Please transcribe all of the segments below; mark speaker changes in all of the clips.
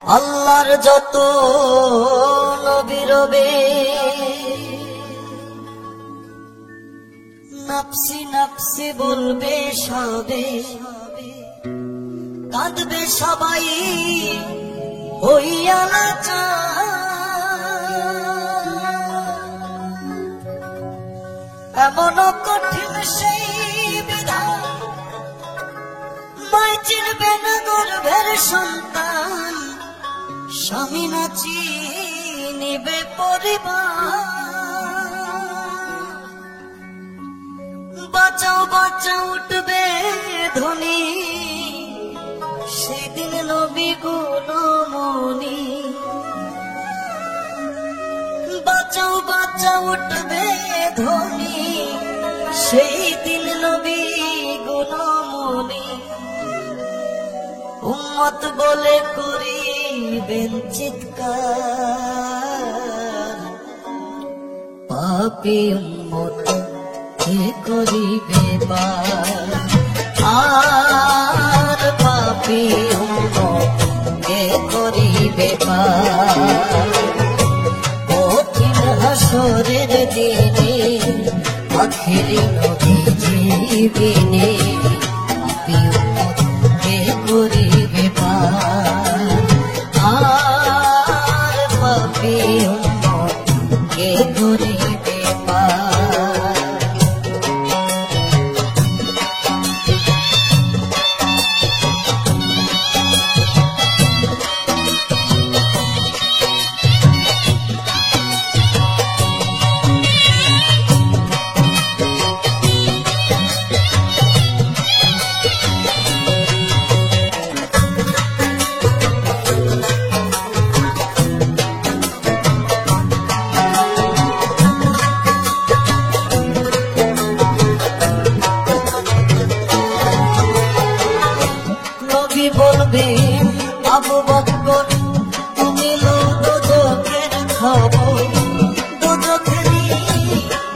Speaker 1: আল্লাহর যত নবী রবে নফসি নফসি বলবে সবে, কাঁদবে সবাই হইয়া এমন কঠিন সেই বিধান, মাই চিনবে না গর্ভের সন্তান, স্বামী না চিনিবে পরিবার। বাঁচাও বাঁচাও উঠবে ধ্বনি, সেদিন নবী গুণমণি। বাঁচাও বাঁচাও উঠবে ধ্বনি, সেই দিন নবী গুণমণি। উম্মত বলে করিবেন চিৎকার, পাপী উম্মত কে করিবে পার। আর পাপী উম্মত কে করিবে পার। কঠিন হাসরের দিনে আখেরি নবীজি বিনে, পাপী উম্মত কে করিবে পার। আর পাপী উম্মত কে করিবে পার। বলবে আবু বকর, তুমি লো দোজখের খবর, দোজখেরই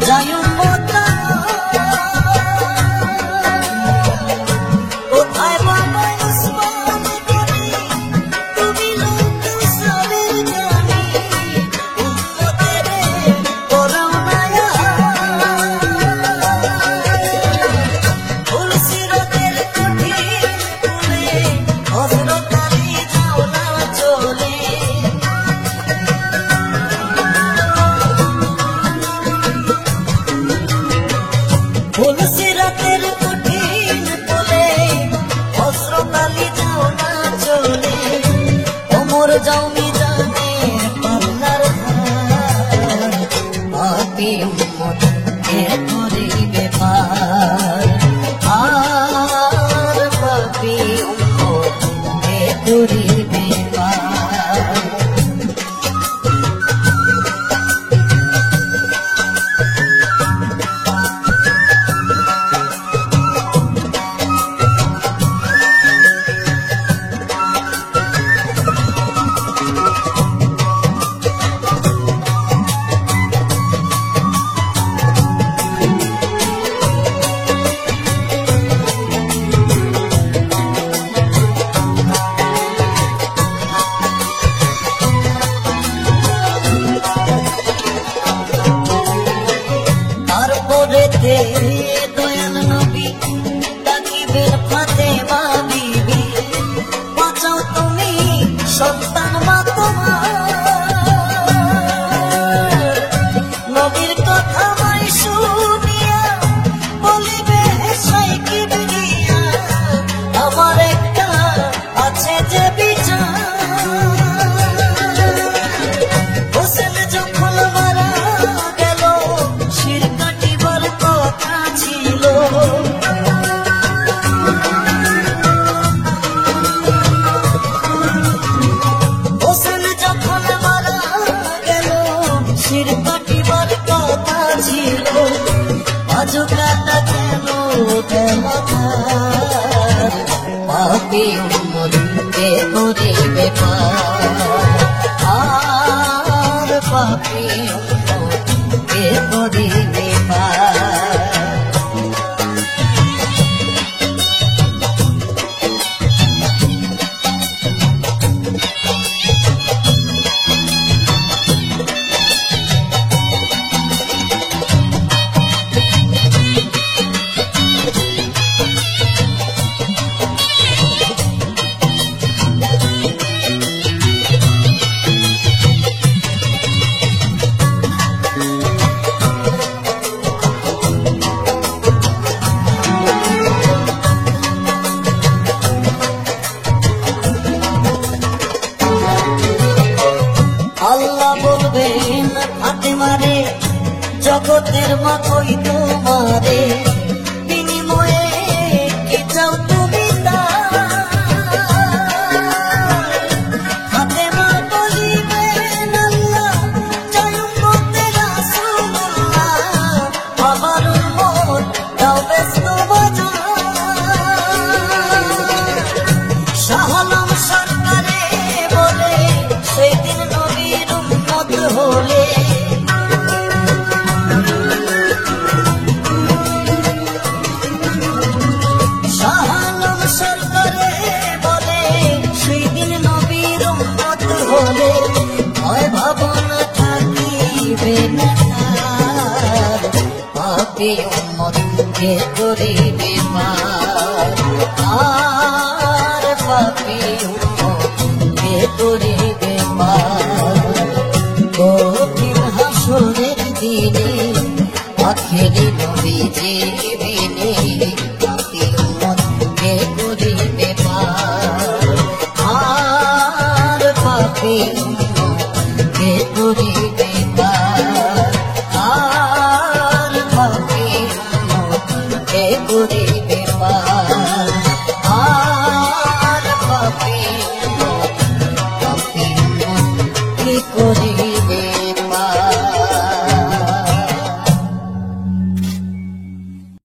Speaker 1: যায় উম্মত। কোথায় বাবা উসমান গনি, তুমি লো কাউসারের গানি, উম্মতের করাও না ফুলসিরতের কঠিন কুলে, হযরত আলী যাও না চলে। ফুলসিরতের কঠিন কুলে, হযরত আলী যাও না চলে। ওমর যাও মিজানে পাল্লার ভার, পাপী উম্মত কে করিবে পার। আর পাপী উম্মত কে করিবে পার। তারপরেতে দয়াল নবী ডাকিবেন ফাতেমা বিবি, বাঁচাও তুমি সন্তান মা তোমার। নবীর কথা মাই শুনিয়া বলিবে সাইকি বিয়া, আমার একটা আছে যে বিচার। হোসেন যখন মারা গেল, শির কাটিবার কথা ছিল। হোসেন যখন মারা গেল, শির কাটিবার কথা ছিল। আজ কাটা কেন গেল তার, পাপী উম্মত কে করিবে পার। আর পাপী উম্মত কে করিবে পার। আমারে জগতের মতোই তোমারে বিনিময়ে কি চাও তুমি হাতে মা বলিবেন আল্লাহ জয় উম্মতে রাসূলুল্লাহ আমার উম্মত দাও ব্যস্ত শাহ আলম সরকারে বলে সেদিন নবীর উম্মত হলে শাহ আলম সরকারে বলে সেদিন নবীর উম্মত হলে ভয় ভাবনা থাকিবে না পাপী উম্মত কে করিবে পার আর পাপী উম্মত কে করিবে পার কঠিন হাসরের দিনে আখেরি নবীজি বিনে পাপী উম্মত কে করিবে পার আর পাপী উম্মত কে করিবে পার আর পাপী উম্মত কে করিবে পার আর পাপী উম্মত কি করিবে